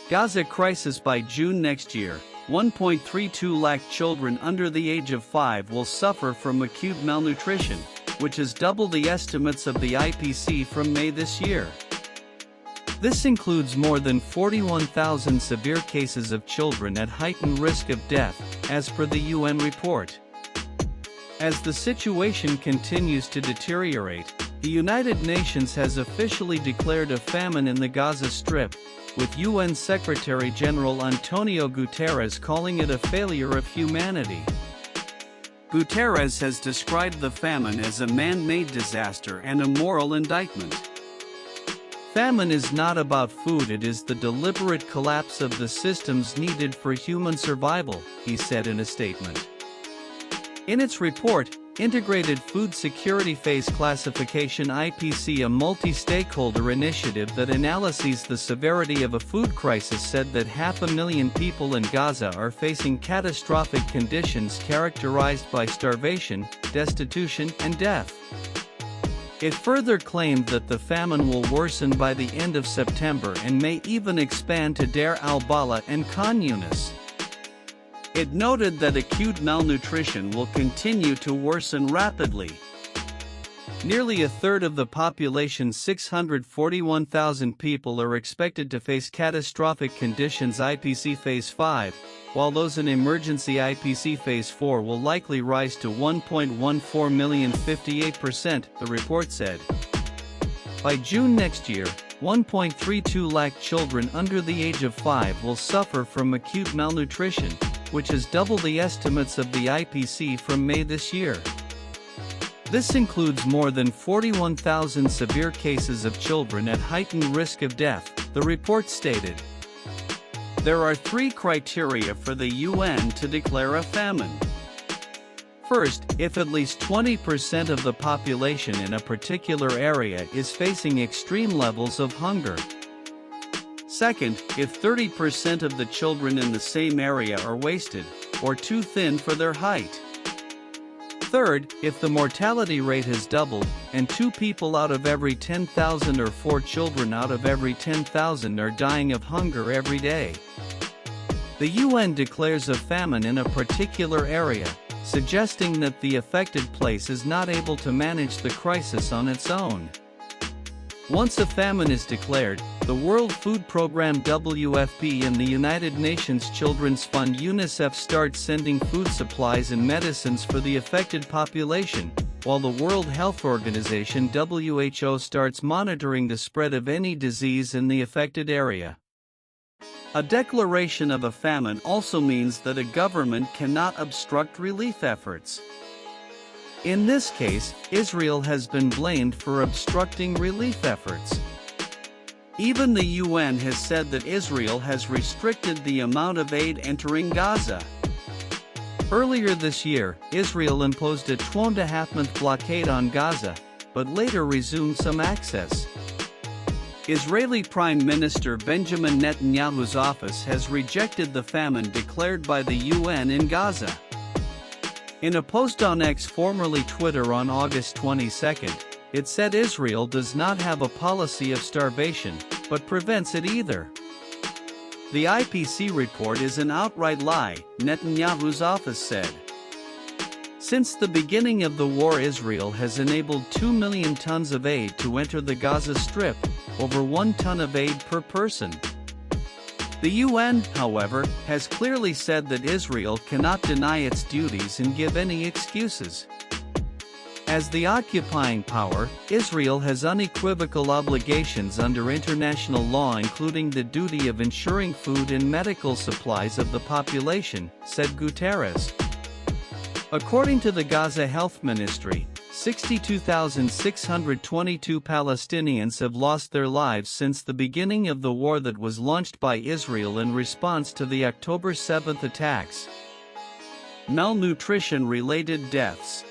Gaza crisis by June next year, 1.32 lakh children under the age of 5 will suffer from acute malnutrition, which is double the estimates of the IPC from May this year. This includes more than 41,000 severe cases of children at heightened risk of death, as per the UN report. As the situation continues to deteriorate, the United Nations has officially declared a famine in the Gaza Strip, with UN Secretary-General Antonio Guterres calling it a failure of humanity. Guterres has described the famine as a man-made disaster and a moral indictment. Famine is not about food, it is the deliberate collapse of the systems needed for human survival, he said in a statement. In its report, Integrated Food Security Phase Classification IPC, a multi-stakeholder initiative that analyses the severity of a food crisis, said that 500,000 people in Gaza are facing catastrophic conditions characterized by starvation, destitution, and death. It further claimed that the famine will worsen by the end of September and may even expand to Deir al-Balah and Khan Yunis. It noted that acute malnutrition will continue to worsen rapidly. Nearly a third of the population's 641,000 people are expected to face catastrophic conditions IPC Phase 5, while those in emergency IPC Phase 4 will likely rise to 1.14 million, 58%, the report said. By June next year, 1.32 lakh children under the age of 5 will suffer from acute malnutrition, which is double the estimates of the IPC from May this year. This includes more than 41,000 severe cases of children at heightened risk of death, the report stated. There are 3 criteria for the UN to declare a famine. First, if at least 20% of the population in a particular area is facing extreme levels of hunger. Second, if 30% of the children in the same area are wasted, or too thin for their height. Third, if the mortality rate has doubled, and 2 people out of every 10,000 or 4 children out of every 10,000 are dying of hunger every day. The UN declares a famine in a particular area, suggesting that the affected place is not able to manage the crisis on its own. Once a famine is declared, the World Food Programme WFP and the United Nations Children's Fund UNICEF start sending food supplies and medicines for the affected population, while the World Health Organization WHO starts monitoring the spread of any disease in the affected area. A declaration of a famine also means that a government cannot obstruct relief efforts. In this case, Israel has been blamed for obstructing relief efforts. Even the UN has said that Israel has restricted the amount of aid entering Gaza. Earlier this year, Israel imposed a 2.5-month blockade on Gaza, but later resumed some access. Israeli Prime Minister Benjamin Netanyahu's office has rejected the famine declared by the UN in Gaza. In a post on X, formerly Twitter, on August 22, it said Israel does not have a policy of starvation, but prevents it either. The IPC report is an outright lie, Netanyahu's office said. Since the beginning of the war, Israel has enabled 2 million tons of aid to enter the Gaza Strip, over 1 ton of aid per person. The UN, however, has clearly said that Israel cannot deny its duties and give any excuses. As the occupying power, Israel has unequivocal obligations under international law, including the duty of ensuring food and medical supplies of the population, said Guterres. According to the Gaza Health Ministry, 62,622 Palestinians have lost their lives since the beginning of the war that was launched by Israel in response to the October 7 attacks. Malnutrition-related deaths.